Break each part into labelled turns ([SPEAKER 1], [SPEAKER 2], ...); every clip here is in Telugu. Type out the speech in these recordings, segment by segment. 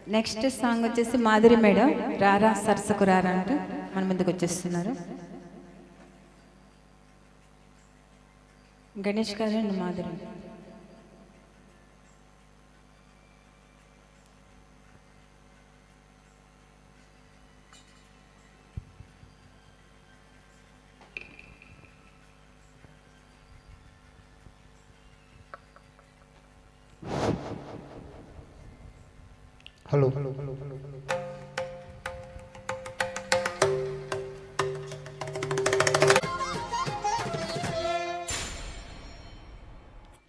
[SPEAKER 1] నెక్స్ట్ సాంగ్ వచ్చేసి మాధురి మేడం రారా సరసకు రారా అంటూ మన ముందుకు వచ్చేస్తున్నారు. గణేష్ గారు అండ్ మాధురి.
[SPEAKER 2] హలో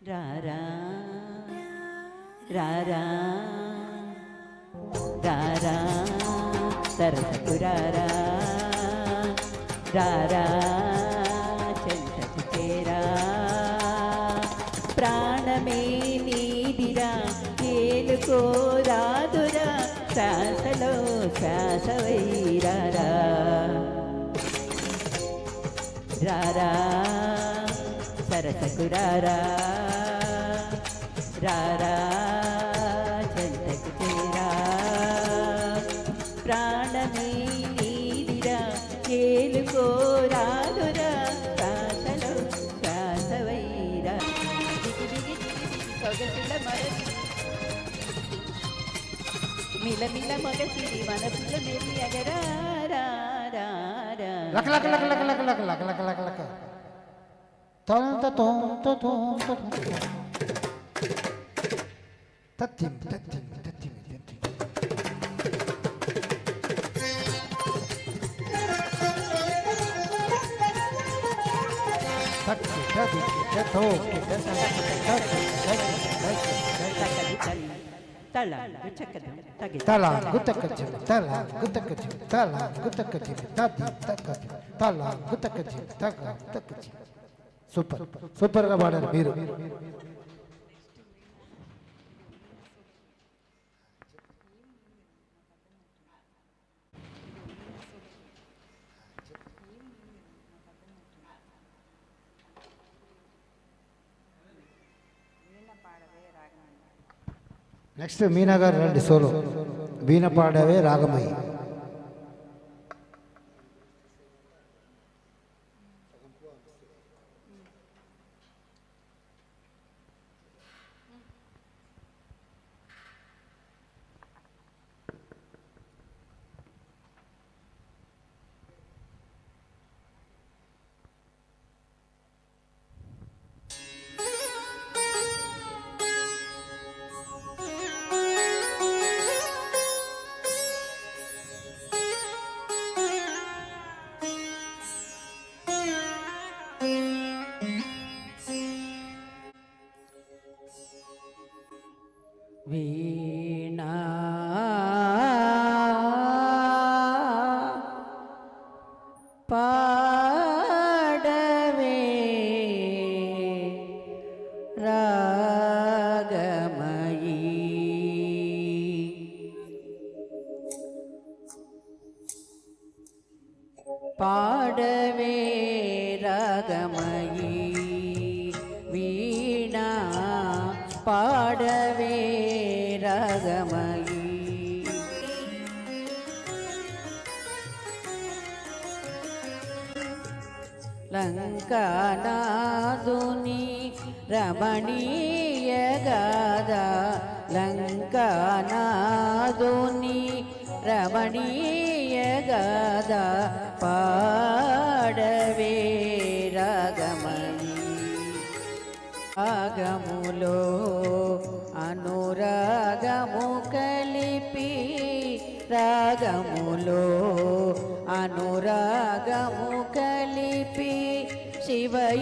[SPEAKER 1] రారా రారా రారా సరసకు రారా రారా చెంతకు చేరా ప్రాణమే నీదిరా ఏలుకోరాదురా శ్వాసలో శ్వాసవైరారా రారా సరసకు రారా రారా చెంతకు చేరా ప్రాణమే నీదిరా ఏలుకోరాదురా శ్వాసలో శ్వాసవైరా సొగసుల మరచి మిలమిల మగసిరి మన పిల్ల మెల్లి అగరా
[SPEAKER 2] లక లక లక లక లక లక లక లక లక లక తత్తిం తత్తిం తత్తిం తత్తిం తక్కి తది తతో
[SPEAKER 1] తల చక్కదు తగి
[SPEAKER 2] తల గుతకచి తల గుతకచి తల గుతకచి తది తకచి తల గుతకచి తక తకచి సూపర్ సూపర్ గా పాడారు మీరు. నెక్స్ట్ మీనా గారు రండి సోలో వీణ పాడవే రాగమయ్యి.
[SPEAKER 1] వీణా పాడవే రాగమయీ పాడవే రాగమయీ వీణా పాడవే రాగమయీ లంకానాదుని రమణీయ గాథ లంకానాదుని రమణీయ గాథ పాడవే రాగమయీ రాగములో అనురాగము కలిపి రాగములో అనురాగము కలిపి శివయోగములో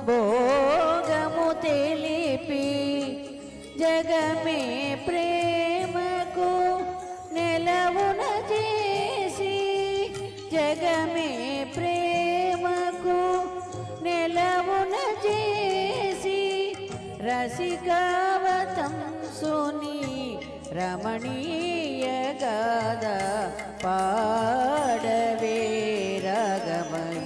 [SPEAKER 1] భోగము తెలిపి జగమే ప్రేమకు నెలవున చేసి జగమే ప్రేమకు నెలవున చేసి రసికావతంసుని రమణీయ గాథ పాడవే రాగమయీ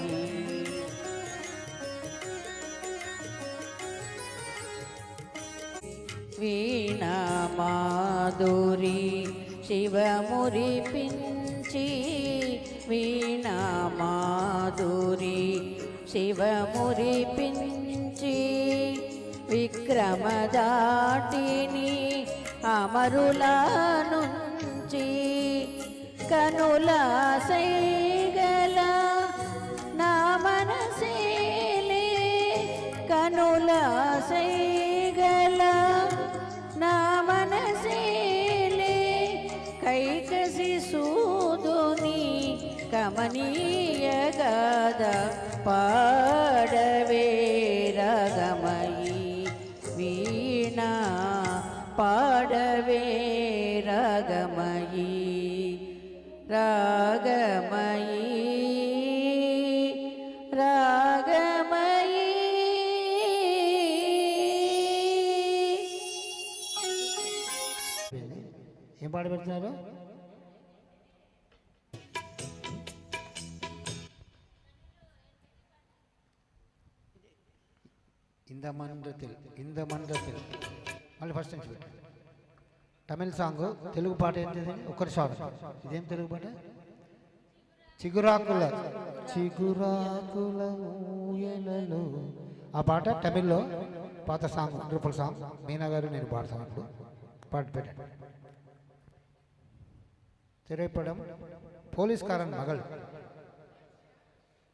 [SPEAKER 1] వీణా
[SPEAKER 3] మాధురి శివమురి పించి వీణా మాధురి శివమురి పించి విక్రమదాటిని అమరుల నుంచి కనుల సైగల నా మనసేలే కనుల సైగల నా మనసేలే కైకసి సూదుని కమనీయ గాథ పాడవే రాగమయీ వీణా పాడవే రాగమయీ రాగమయీ రాగమయీ.
[SPEAKER 2] ఏం పాట పెడుతున్నారు? இந்த மன்றத்தில் మళ్ళీ ఫస్ట్ నుంచి తమిళ సాంగ్. తెలుగు పాట ఏంటి? ఒక్కరి స్వాగతం. ఇదేం తెలుగు పాట? చిగురాకుల చిగురాకుల ఊయలలో. ఆ పాట తమిళ్లో పాత సాంగ్, ట్రిపుల్ సాంగ్. మీనా గారు నేను పాడతాను. ఇప్పుడు పాట పెట్టండి. திரைப்படம் போலீஸ்காரன் மகள்.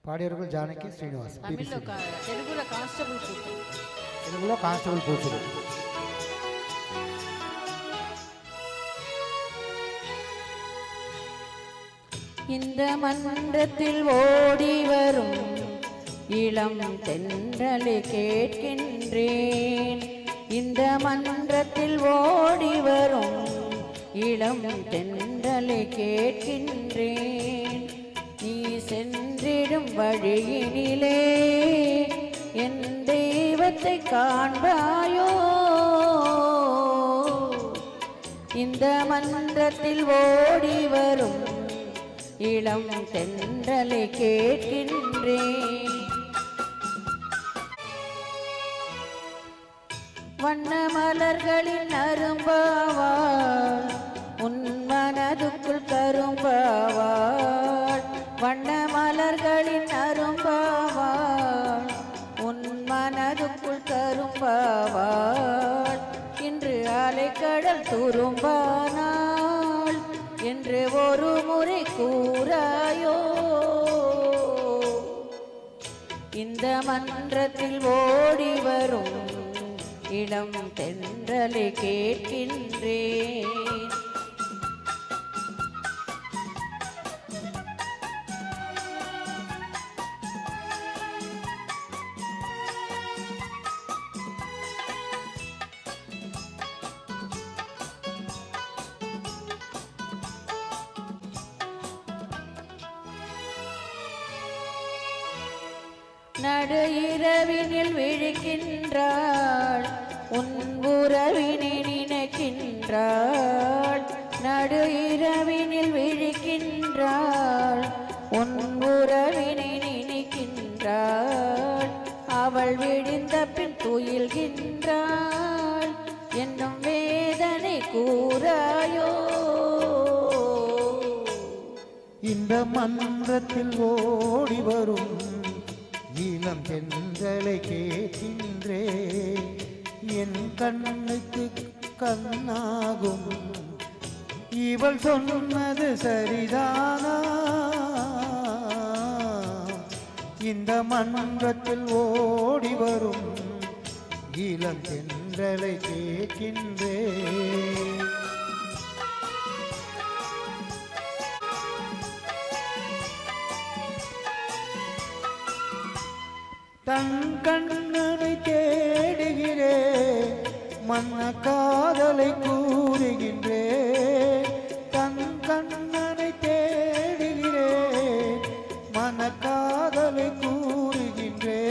[SPEAKER 2] పాడేరుకుల జానకి శ్రీనివాస్.
[SPEAKER 3] తెలుగులో కానిస్టేబుల్
[SPEAKER 2] కూతురు.
[SPEAKER 3] இந்த மன்றத்தில் ஓடி வரும் இளம் தென்றலை கேட்கின்றேன். இந்த மன்றத்தில் ஓடி வரும் இளம் தென்றலை கேட்கின்றேன். நீ சென்றிடும் வழியினிலே என் தெய்வத்தை காண்பாயோ? இந்த மன்றத்தில் ஓடி வரும் இளம் தென்றலை கேட்கின்றேன். வண்ண மலர்களின் அரும்பாவாள் உன் மனதுக்குள் கரும்பாவாள். வண்ண மலர்களின் அரும்பாவாள் உன் மனதுக்குள் கரும்பாவாள். இன்று அலைக்கடல் துரும்பானாள் என்று ஒரு முறை கூறாயோ? இந்த மன்றத்தில் ஓடி வரும் இளம் தென்றலை கேட்கின்றேன். நடு இரவினில் விழிக்கின்றாள் உன் உறவினை நினைக்கின்றாள். நடு இரவினில் விழிக்கின்றாள் உன் உறவினை நினைக்கின்றாள். அவள் விழிந்த பின் துயில்கின்றாள் என்னும் வேதனை கூறாயோ?
[SPEAKER 2] இந்த மன்றத்தில் ஓடி வரும் இளம் தென்றலை கேட்கின்றே. என் கண்ணுக்கு கண்ணாகும் இவள் சொன்னது சரிதானா? இந்த மன்றத்தில் ஓடி வரும் இளம் தென்றலை கேட்கின்றே. தன் கண்ணனை தேடுகிறே மன்ன காதலை கூறுகின்றே. தன் கண்ணனை தேடுகிறே மன காதலை கூறுகின்றே.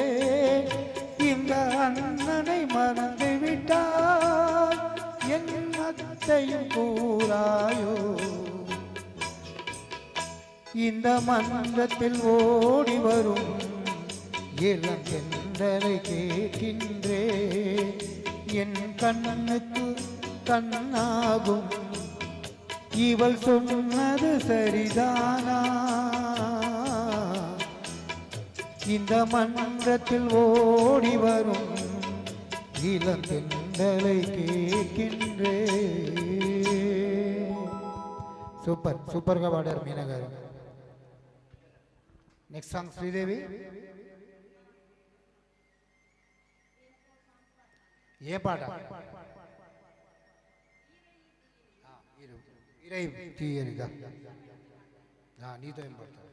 [SPEAKER 2] இந்த அண்ணனை மறந்து விட்டால் என் அத்தையும் கூறாயோ? இந்த மன்றத்தில் ஓடி வரும் இளம் தென்றலை கேட்கின்றே. என் கண்ணுக்கு கண்ணாகும். இவள் சொன்னது சரிதானா? இந்த மன்றத்தில் ஓடி வரும் இளந்தெந்தலை கேட்கின்றே. సూపర్ సూపర్గా పాడారు మీనా గారు. Next song Sridevi. ఏ పాట? ఇరై తీయనిగా నీతో ఏం పడతావు?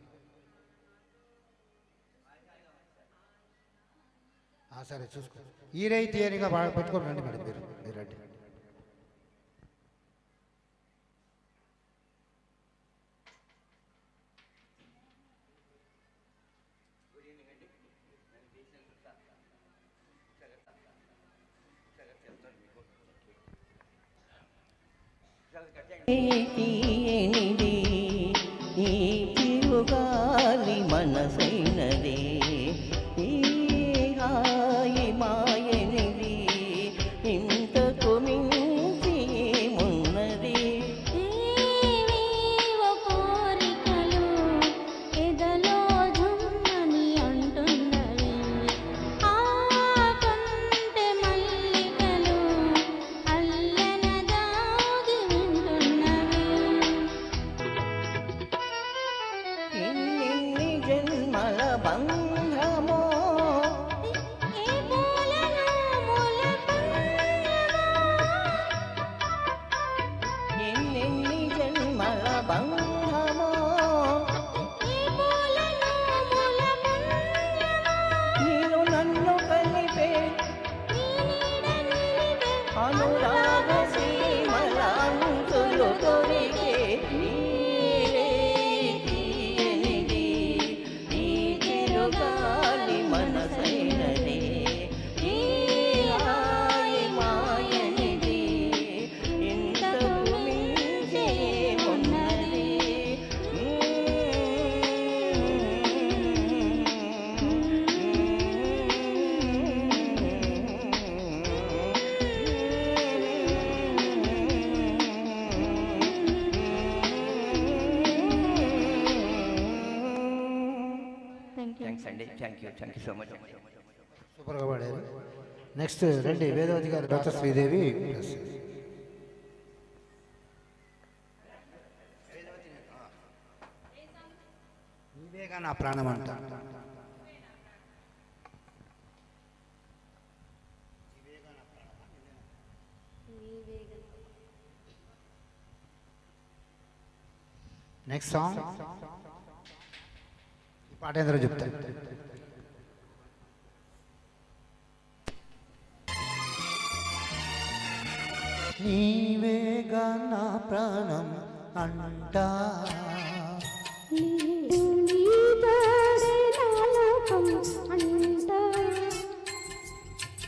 [SPEAKER 2] సరే చూసుకో. ఈరై తీయనిగా పెట్టుకోండి. రండి మేడం, మీరు రండి.
[SPEAKER 4] తీయనిది ఈ తిరుగాలి మనసైనది, ఈ హాయి మాయనిది ఇంతకు మించి ఏమున్నది.
[SPEAKER 5] ఏవేవో కోరికలు ఎదలో జుమ్మని అంటున్నవి, ఆ కొంటె మల్లికలు అల్లన దాగి వింటున్నవి.
[SPEAKER 4] ఎన్ని జన్మల బంధమో
[SPEAKER 5] ఏ పూలను
[SPEAKER 4] ఎన్ని జన్మల బంధమో నేను నన్ను కలిపే అనురాగ సీమల అంచులు తొరిగే నీరే తీయనిది ఈ తిరుగాలి మనసైనది, ఈ హాయి మాయనిది ఇంతకు మించి ఏమున్నది. థ్యాంక్స్ అండి. Thank you so much.
[SPEAKER 2] సూపర్గా పాడారు. నెక్స్ట్ రండి వేదవతి గారు, డాక్టర్ శ్రీదేవి. నీవేగా నా ప్రాణం అంట. నెక్స్ట్ సాంగ్ ఈ పాట ఏందో చెప్తాను. నీవేగా నా ప్రాణం అంటా,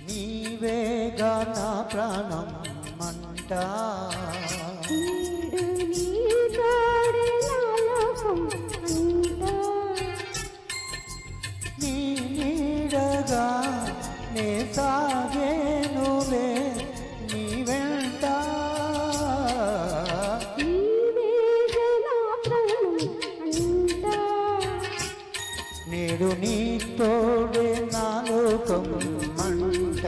[SPEAKER 2] నీవేగా నా ప్రాణం అంటా, నీ నీడగా నే సాగేనులే నీ వెంట, నేడు నీ తోడే నా లోకం మంట.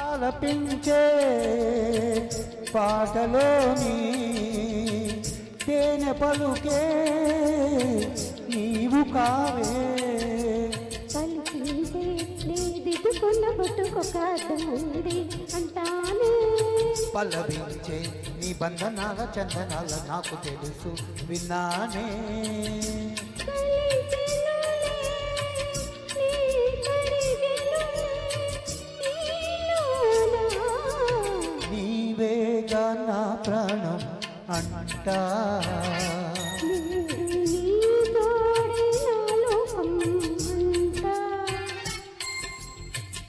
[SPEAKER 2] ఆలపించే పాటలోని తేనె పలుకే నీవు కావే,
[SPEAKER 5] పలికింటే దిద్దుకున్న బొట్టుకొక అర్థం ఉంది అంటానే.
[SPEAKER 2] పల్లవించే నీ బంధనాల చందనాల నాకు తెలుసు విన్నానే, నీవేగా నా ప్రాణం అంటా,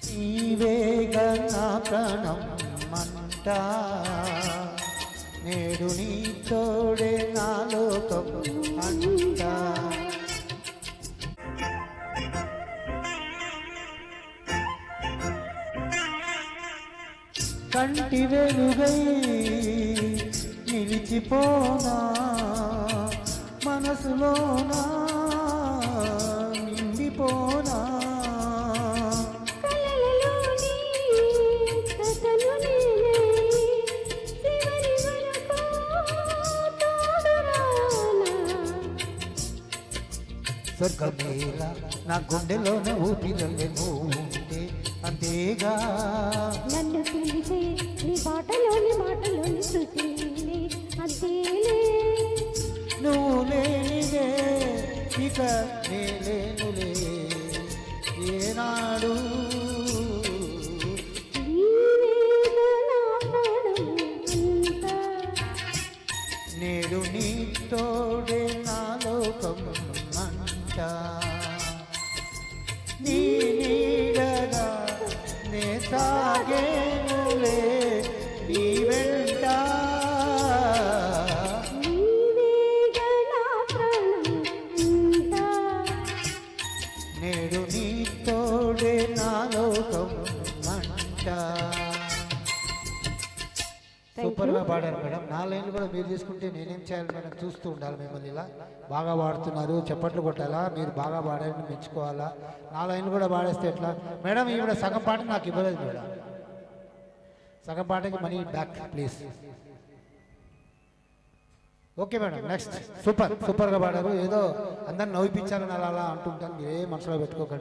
[SPEAKER 2] నీవేగా ప్రాణం మంట నేడు నీ తోడే నా లోకం అంట. కంటి వెలుగై నిలిచిపోనా మనసులోనా నిండిపోనా
[SPEAKER 5] కలలలోని కథలు నేనే చివరి వరకు తోడురానా
[SPEAKER 2] స్వర్గమేలా నా గుండెలోనే ఊపిరల్లే నువ్వు ఉంటే అంతేగా.
[SPEAKER 5] నన్ను పిలిచే నీ మాటలోని శృతి అంతేలే.
[SPEAKER 2] నువ్వు లేనిదే ఇక నేలేనులే ఏనాడు.
[SPEAKER 5] నీవేగా నా ప్రాణం అంతా.
[SPEAKER 2] నేడు నీ తోడే నా లోకం అంట. నీ నీడగా నే సాగేనులే నీ వెంట.
[SPEAKER 5] నీవేగా నా ప్రాణం అంతా.
[SPEAKER 2] నేడు నీ తోడే నా లోకం అంట. సూపర్గా పాడారు మేడం. నా లైన్లు కూడా మీరు తీసుకుంటే నేనేం చేయాలి మేడం? చూస్తూ ఉండాలి మిమ్మల్ని. ఇలా బాగా పాడుతున్నారు, చప్పట్లు కొట్టాలా, మీరు బాగా పాడారని మెచ్చుకోవాలా. నా లైన్లు కూడా పాడేస్తే ఎట్లా మేడం? ఈవిడ సగం పాట నాకు ఇవ్వలేదు మేడం. సగం పాటకి money back please. Okay madam, next. సూపర్గా పాడారు. ఏదో అందరిని నవ్విపించాలని అలా అంటుంటాను, మీరే మనసులో పెట్టుకోకండి.